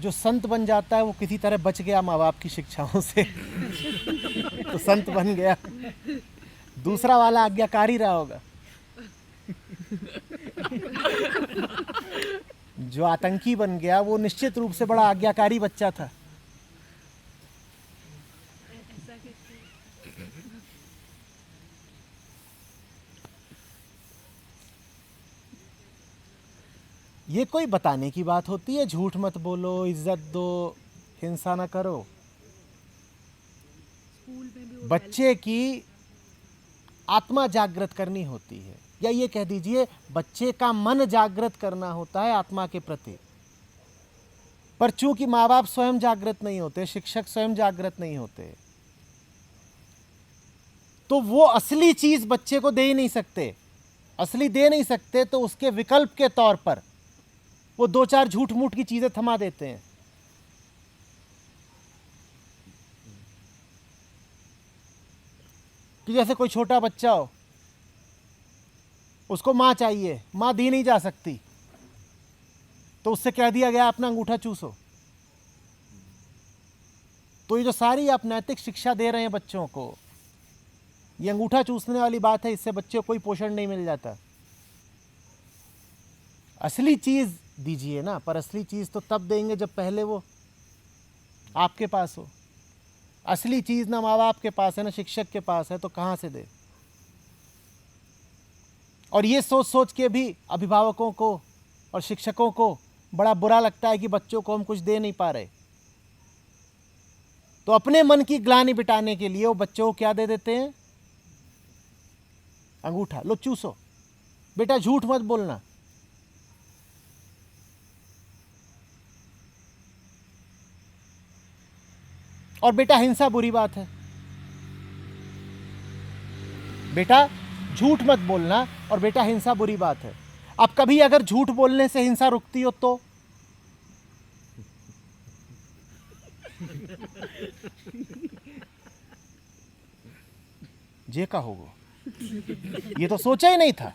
जो संत बन जाता है वो किसी तरह बच गया माँ बाप की शिक्षाओं से तो संत बन गया। दूसरा वाला आज्ञाकारी रहा होगा, जो आतंकी बन गया वो निश्चित रूप से बड़ा आज्ञाकारी बच्चा था। ये कोई बताने की बात होती है, झूठ मत बोलो, इज्जत दो, हिंसा ना करो। बच्चे की आत्मा जागृत करनी होती है, या ये कह दीजिए बच्चे का मन जागृत करना होता है आत्मा के प्रति। पर चूंकि माँ बाप स्वयं जागृत नहीं होते, शिक्षक स्वयं जागृत नहीं होते, तो वो असली चीज बच्चे को दे ही नहीं सकते। असली दे नहीं सकते तो उसके विकल्प के तौर पर वो दो चार झूठ मूठ की चीजें थमा देते हैं। कि जैसे कोई छोटा बच्चा हो, उसको मां चाहिए, मां दी नहीं जा सकती, तो उससे कह दिया गया अपना अंगूठा चूसो। तो ये जो सारी आप नैतिक शिक्षा दे रहे हैं बच्चों को, ये अंगूठा चूसने वाली बात है, इससे बच्चे को कोई पोषण नहीं मिल जाता। असली चीज दीजिए ना, पर असली चीज तो तब देंगे जब पहले वो आपके पास हो। असली चीज ना माँ बाप के पास है ना शिक्षक के पास है, तो कहां से दे। और ये सोच सोच के भी अभिभावकों को और शिक्षकों को बड़ा बुरा लगता है कि बच्चों को हम कुछ दे नहीं पा रहे, तो अपने मन की ग्लानि बिटाने के लिए वो बच्चों को क्या दे देते हैं, अंगूठा, लो चूसो, बेटा झूठ मत बोलना। और बेटा हिंसा बुरी बात है, बेटा झूठ मत बोलना, और बेटा हिंसा बुरी बात है। अब कभी अगर झूठ बोलने से हिंसा रुकती हो तो जे का होगा, ये तो सोचा ही नहीं था।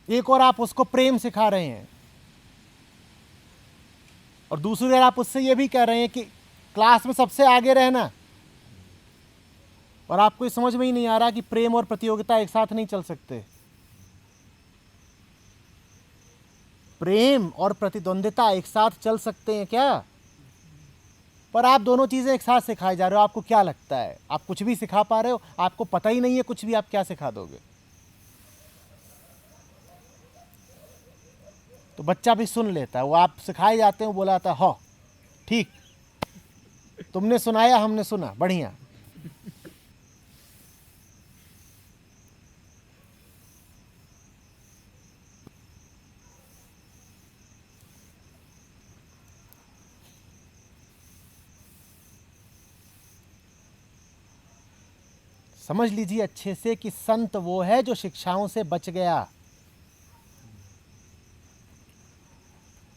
एक और आप उसको प्रेम सिखा रहे हैं, और दूसरी ओर आप उससे ये भी कह रहे हैं कि क्लास में सबसे आगे रहना, और आपको ये समझ में ही नहीं आ रहा कि प्रेम और प्रतियोगिता एक साथ नहीं चल सकते। प्रेम और प्रतिद्वंदिता एक साथ चल सकते हैं क्या? पर आप दोनों चीजें एक साथ सिखाए जा रहे हो। आपको क्या लगता है आप कुछ भी सिखा पा रहे हो? आपको पता ही नहीं है कुछ भी, आप क्या सिखा दोगे? तो बच्चा भी सुन लेता है, वो आप सिखाए जाते हैं, वो बोला था हो ठीक, तुमने सुनाया हमने सुना, बढ़िया। समझ लीजिए अच्छे से कि संत वो है जो शिक्षाओं से बच गया।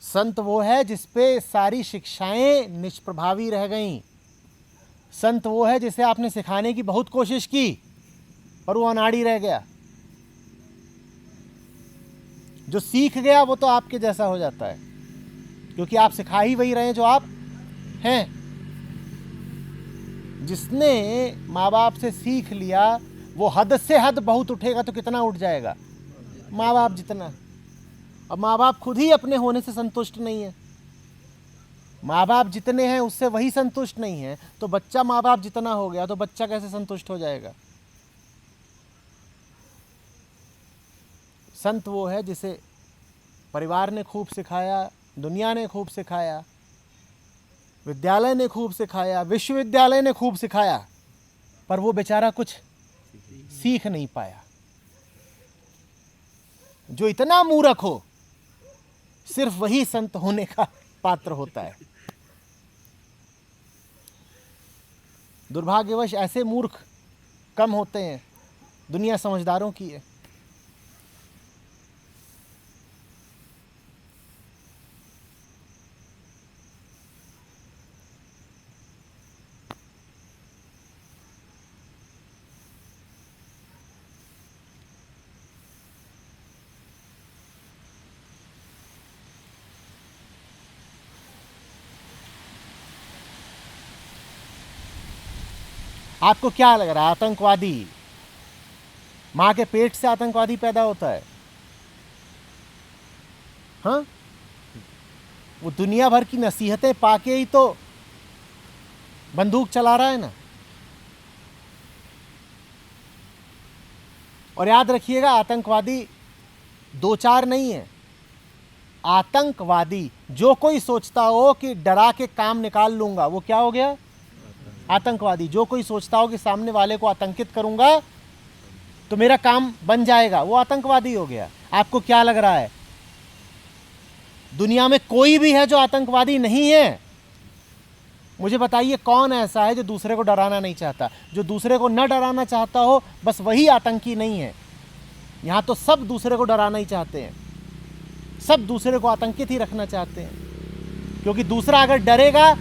संत वो है जिसपे सारी शिक्षाएं निष्प्रभावी रह गईं। संत वो है जिसे आपने सिखाने की बहुत कोशिश की पर वो अनाड़ी रह गया। जो सीख गया वो तो आपके जैसा हो जाता है, क्योंकि आप सिखा ही वही रहे हैं जो आप हैं। जिसने माँ बाप से सीख लिया वो हद से हद बहुत उठेगा तो कितना उठ जाएगा? माँ बाप जितना। अब माँ बाप खुद ही अपने होने से संतुष्ट नहीं है, माँ बाप जितने हैं उससे वही संतुष्ट नहीं है, तो बच्चा माँ बाप जितना हो गया तो बच्चा कैसे संतुष्ट हो जाएगा? संत वो है जिसे परिवार ने खूब सिखाया, दुनिया ने खूब सिखाया, विद्यालय ने खूब सिखाया, विश्वविद्यालय ने खूब सिखाया, पर वो बेचारा कुछ सीख नहीं पाया। जो इतना मूर्ख हो सिर्फ वही संत होने का पात्र होता है। दुर्भाग्यवश ऐसे मूर्ख कम होते हैं, दुनिया समझदारों की है। आपको क्या लग रहा है? आतंकवादी, मां के पेट से आतंकवादी पैदा होता है? हाँ, वो दुनिया भर की नसीहतें पाके ही तो बंदूक चला रहा है ना। और याद रखिएगा, आतंकवादी दो चार नहीं है। आतंकवादी जो कोई सोचता हो कि डरा के काम निकाल लूंगा, वो क्या हो गया? आतंकवादी। जो कोई सोचता हो कि सामने वाले को आतंकित करूंगा तो मेरा काम बन जाएगा, वो आतंकवादी हो गया। आपको क्या लग रहा है, दुनिया में कोई भी है जो आतंकवादी नहीं है? मुझे बताइए, कौन ऐसा है जो दूसरे को डराना नहीं चाहता? जो दूसरे को न डराना चाहता हो, बस वही आतंकी नहीं है। यहां तो सब दूसरे को डराना ही चाहते हैं, सब दूसरे को आतंकित ही रखना चाहते हैं, क्योंकि दूसरा अगर डरेगा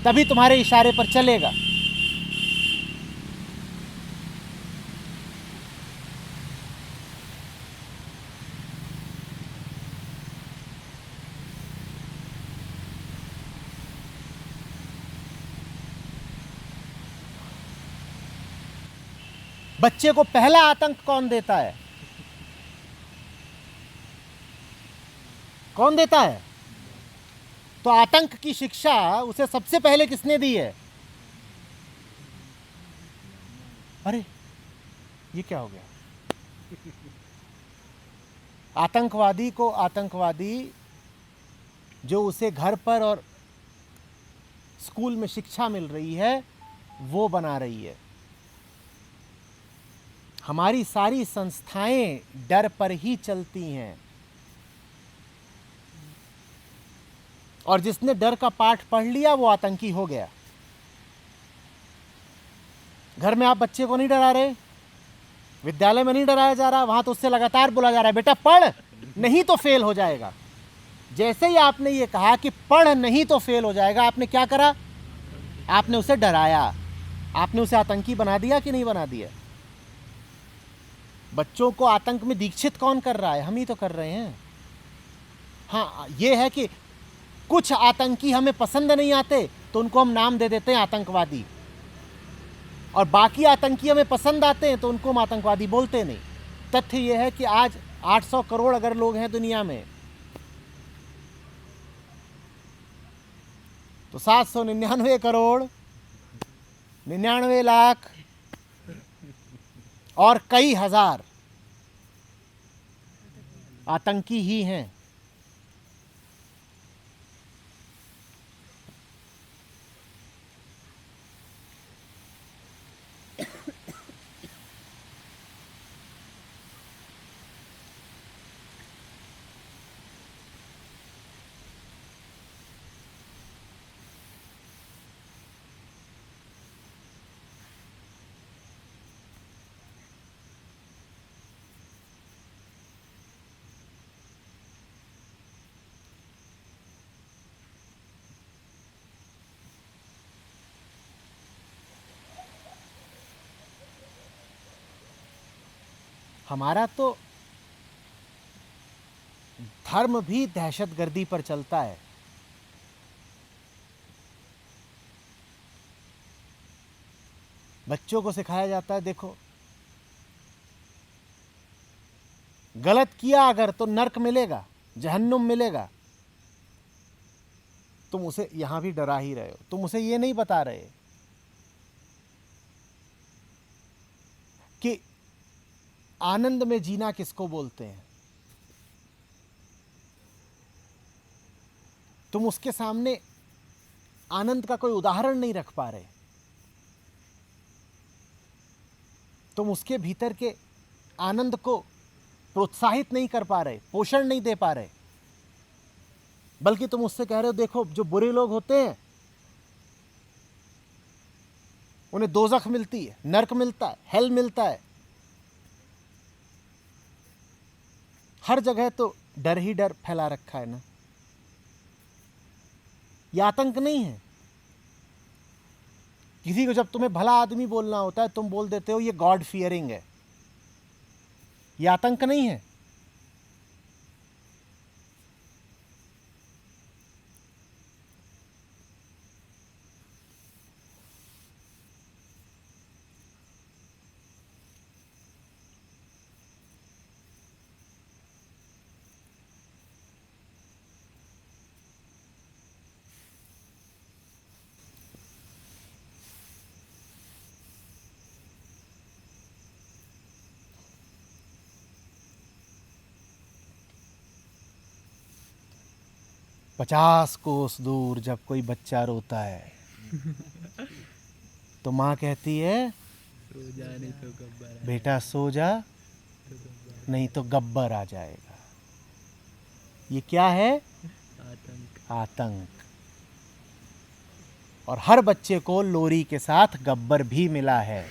तभी तुम्हारे इशारे पर चलेगा। बच्चे को पहला आतंक कौन देता है? कौन देता है? तो आतंक की शिक्षा उसे सबसे पहले किसने दी है? अरे ये क्या हो गया? आतंकवादी को आतंकवादी जो उसे घर पर और स्कूल में शिक्षा मिल रही है वो बना रही है। हमारी सारी संस्थाएं डर पर ही चलती हैं, और जिसने डर का पाठ पढ़ लिया वो आतंकी हो गया। घर में आप बच्चे को नहीं डरा रहे, विद्यालय में नहीं डराया जा रहा, वहां तो उससे लगातार बोला जा रहा है बेटा पढ़, नहीं तो फेल हो जाएगा। जैसे ही आपने ये कहा कि पढ़ नहीं तो फेल हो जाएगा, आपने क्या करा? आपने उसे डराया, आपने उसे आतंकी बना दिया कि नहीं बना दिया? बच्चों को आतंक में दीक्षित कौन कर रहा है? हम ही तो कर रहे हैं। हाँ, ये है कि कुछ आतंकी हमें पसंद नहीं आते तो उनको हम नाम दे देते हैं आतंकवादी, और बाकी आतंकी हमें पसंद आते हैं तो उनको हम आतंकवादी बोलते नहीं। तथ्य यह है कि आज 800 करोड़ अगर लोग हैं दुनिया में, तो 799 करोड़ 99 लाख और कई हजार आतंकी ही हैं। हमारा तो धर्म भी दहशतगर्दी पर चलता है। बच्चों को सिखाया जाता है, देखो गलत किया अगर तो नर्क मिलेगा, जहन्नुम मिलेगा। तुम उसे यहां भी डरा ही रहे हो, तुम उसे ये नहीं बता रहे कि आनंद में जीना किसको बोलते हैं। तुम उसके सामने आनंद का कोई उदाहरण नहीं रख पा रहे, तुम उसके भीतर के आनंद को प्रोत्साहित नहीं कर पा रहे, पोषण नहीं दे पा रहे, बल्कि तुम उससे कह रहे हो देखो जो बुरे लोग होते हैं उन्हें दोजख मिलती है, नर्क मिलता है, हेल मिलता है। हर जगह तो डर ही डर फैला रखा है ना। यह आतंक नहीं है। किसी को जब तुम्हें भला आदमी बोलना होता है तुम बोल देते हो ये गॉड फियरिंग है, यह आतंक नहीं है। 50 कोस दूर जब कोई बच्चा रोता है तो माँ कहती है सो जा नहीं तो गब्बर आ बेटा सो जा, तो गब्बर नहीं तो गब्बर आ जाएगा। ये क्या है? आतंक। आतंक। और हर बच्चे को लोरी के साथ गब्बर भी मिला है।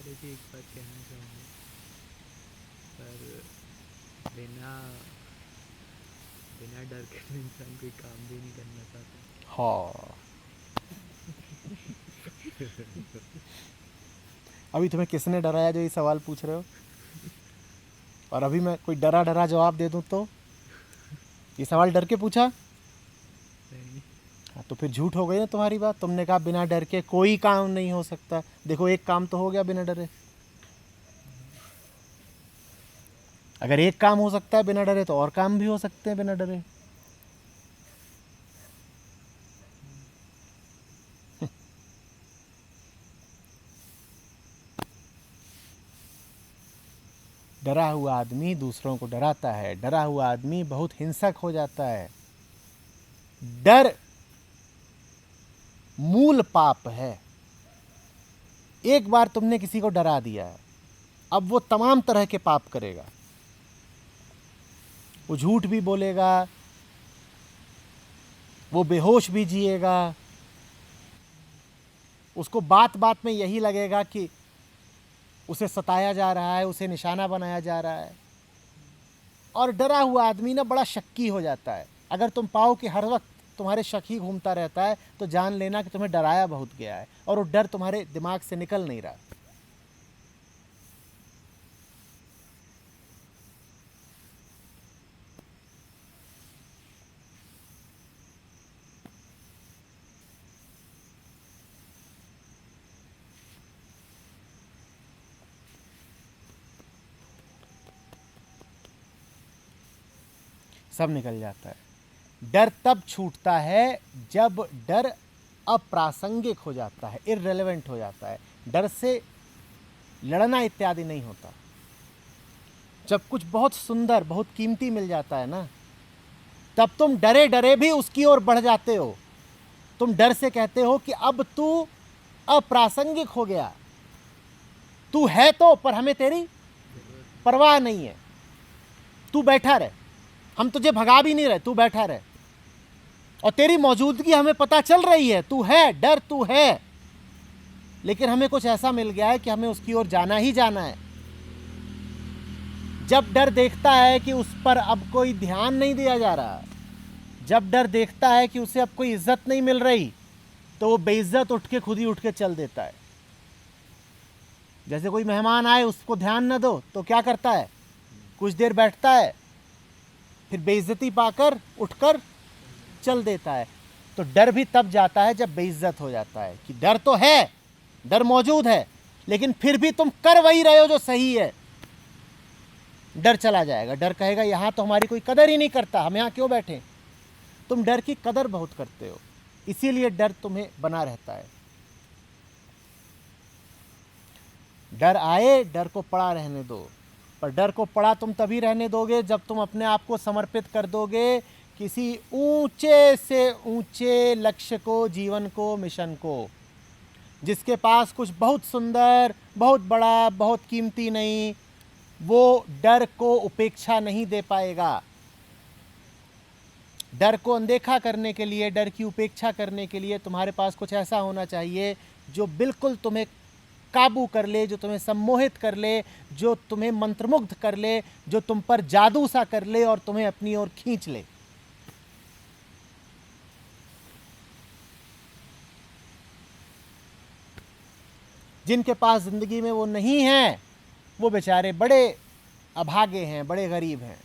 अरे जी एक बात कहना चाहूँगा, पर बिना बिना डर के तो इंसान कोई काम भी नहीं करना चाहता। हाँ, अभी तुम्हें किसने डराया जो ये सवाल पूछ रहे हो? और अभी मैं कोई डरा डरा जवाब दे दूं तो ये सवाल डर के पूछा? नहीं, हाँ, तो फिर झूठ हो गई ना तुम्हारी बात। तुमने कहा बिना डर के कोई काम नहीं हो सकता। देखो एक काम तो हो गया बिना डरे। अगर एक काम हो सकता है बिना डरे तो और काम भी हो सकते हैं बिना डरे। डरा हुआ आदमी दूसरों को डराता है, डरा हुआ आदमी बहुत हिंसक हो जाता है। डर मूल पाप है। एक बार तुमने किसी को डरा दिया है, अब वो तमाम तरह के पाप करेगा। वो झूठ भी बोलेगा, वो बेहोश भी जिएगा, उसको बात बात में यही लगेगा कि उसे सताया जा रहा है, उसे निशाना बनाया जा रहा है। और डरा हुआ आदमी ना बड़ा शक्की हो जाता है। अगर तुम पाओ कि हर वक्त तुम्हारे शक ही घूमता रहता है तो जान लेना कि तुम्हें डराया बहुत गया है और वो डर तुम्हारे दिमाग से निकल नहीं रहा। सब निकल जाता है। डर तब छूटता है जब डर अप्रासंगिक हो जाता है, इररिलेवेंट हो जाता है। डर से लड़ना इत्यादि नहीं होता। जब कुछ बहुत सुंदर बहुत कीमती मिल जाता है ना, तब तुम डरे डरे भी उसकी ओर बढ़ जाते हो। तुम डर से कहते हो कि अब तू अप्रासंगिक हो गया, तू है तो पर हमें तेरी परवाह नहीं है, तू बैठा रहे, हम तुझे भगा भी नहीं रहे, तू बैठा रहे। और तेरी मौजूदगी हमें पता चल रही है, तू है, डर तू है, लेकिन हमें कुछ ऐसा मिल गया है कि हमें उसकी ओर जाना ही जाना है। जब डर देखता है कि उस पर अब कोई ध्यान नहीं दिया जा रहा, जब डर देखता है कि उसे अब कोई इज्जत नहीं मिल रही, तो वो बेइज्जत उठ के खुद ही उठ के चल देता है। जैसे कोई मेहमान आए, उसको ध्यान न दो तो क्या करता है, कुछ देर बैठता है, फिर बेइज्जती पाकर उठकर चल देता है। तो डर भी तब जाता है जब बेइज्जत हो जाता है कि डर तो है, डर मौजूद है, लेकिन फिर भी तुम कर वही रहे हो जो सही है। डर चला जाएगा, डर कहेगा यहां तो हमारी कोई कदर ही नहीं करता, हम यहां क्यों बैठे। तुम डर की कदर बहुत करते हो, इसीलिए डर तुम्हें बना रहता है। डर आए, डर को पड़ा रहने दो, पर डर को पड़ा तुम तभी रहने दोगे जब तुम अपने आप को समर्पित कर दोगे किसी ऊंचे से ऊंचे लक्ष्य को, जीवन को, मिशन को। जिसके पास कुछ बहुत सुंदर, बहुत बड़ा, बहुत कीमती नहीं, वो डर को उपेक्षा नहीं दे पाएगा। डर को अनदेखा करने के लिए, डर की उपेक्षा करने के लिए तुम्हारे पास कुछ ऐसा होना चाहिए जो बिल्कुल तुम्हें काबू कर ले, जो तुम्हें सम्मोहित कर ले, जो तुम्हें मंत्रमुग्ध कर ले, जो तुम पर जादू सा कर ले और तुम्हें अपनी ओर खींच ले। जिनके पास जिंदगी में वो नहीं है, वो बेचारे बड़े अभागे हैं, बड़े गरीब हैं।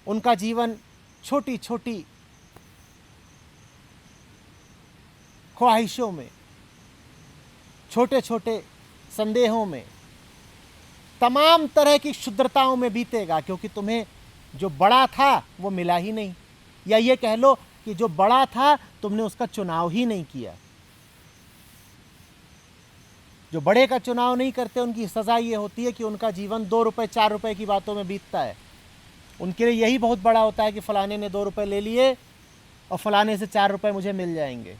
उनका जीवन छोटी छोटी ख्वाहिशों में, छोटे छोटे संदेहों में, तमाम तरह की क्षुद्रताओं में बीतेगा, क्योंकि तुम्हें जो बड़ा था वो मिला ही नहीं, या ये कह लो कि जो बड़ा था तुमने उसका चुनाव ही नहीं किया। जो बड़े का चुनाव नहीं करते उनकी सज़ा ये होती है कि उनका जीवन 2 रुपए 4 रुपए की बातों में बीतता है। उनके लिए यही बहुत बड़ा होता है कि फलाने ने 2 रुपए ले लिए और फलाने से 4 रुपए मुझे मिल जाएंगे।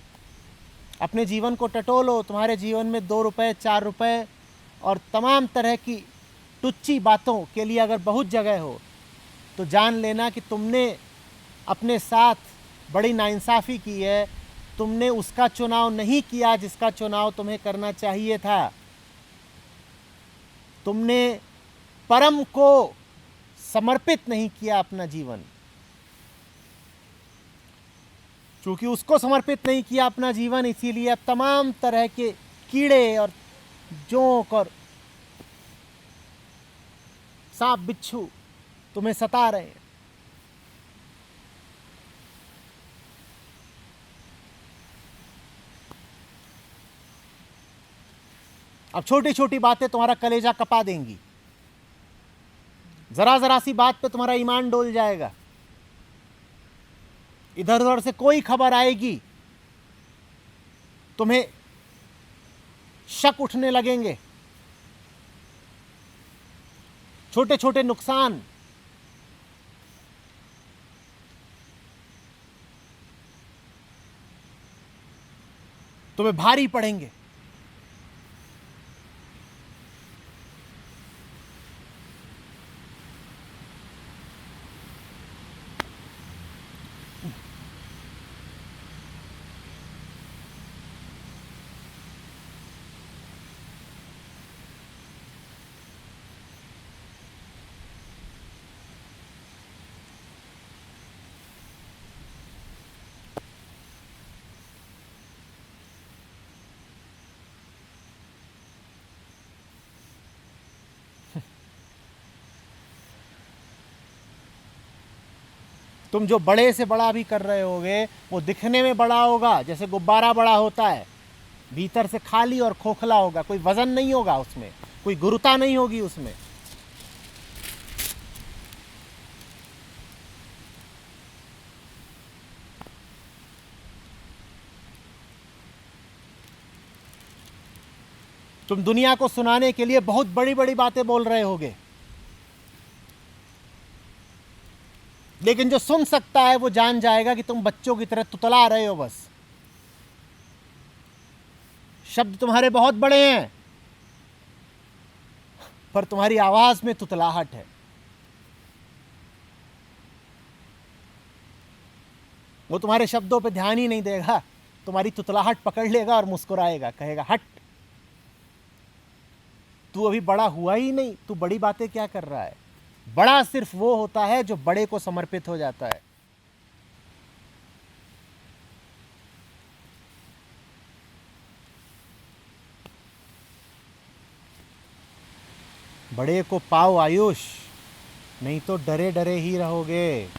अपने जीवन को टटोलो, तुम्हारे जीवन में 2 रुपए 4 रुपए और तमाम तरह की टुच्ची बातों के लिए अगर बहुत जगह हो तो जान लेना कि तुमने अपने साथ बड़ी नाइंसाफ़ी की है। तुमने उसका चुनाव नहीं किया जिसका चुनाव तुम्हें करना चाहिए था। तुमने परम को समर्पित नहीं किया अपना जीवन। चूंकि उसको समर्पित नहीं किया अपना जीवन, इसीलिए अब तमाम तरह के कीड़े और जोंक और सांप बिच्छू तुम्हें सता रहे हैं। अब छोटी छोटी बातें तुम्हारा कलेजा कपा देंगी, जरा जरा सी बात पे तुम्हारा ईमान डोल जाएगा। इधर उधर से कोई खबर आएगी, तुम्हें शक उठने लगेंगे। छोटे छोटे नुकसान तुम्हें भारी पड़ेंगे। तुम जो बड़े से बड़ा भी कर रहे होगे वो दिखने में बड़ा होगा, जैसे गुब्बारा बड़ा होता है, भीतर से खाली और खोखला होगा। कोई वजन नहीं होगा उसमें, कोई गुरुता नहीं होगी उसमें। तुम दुनिया को सुनाने के लिए बहुत बड़ी बड़ी बातें बोल रहे होगे, लेकिन जो सुन सकता है वो जान जाएगा कि तुम बच्चों की तरह तुतला रहे हो बस। शब्द तुम्हारे बहुत बड़े हैं पर तुम्हारी आवाज में तुतलाहट है। वो तुम्हारे शब्दों पे ध्यान ही नहीं देगा, तुम्हारी तुतलाहट पकड़ लेगा और मुस्कुराएगा, कहेगा हट, तू अभी बड़ा हुआ ही नहीं, तू बड़ी बातें क्या कर रहा है। बड़ा सिर्फ वो होता है जो बड़े को समर्पित हो जाता है। बड़े को पाओ आयुष, नहीं तो डरे डरे ही रहोगे।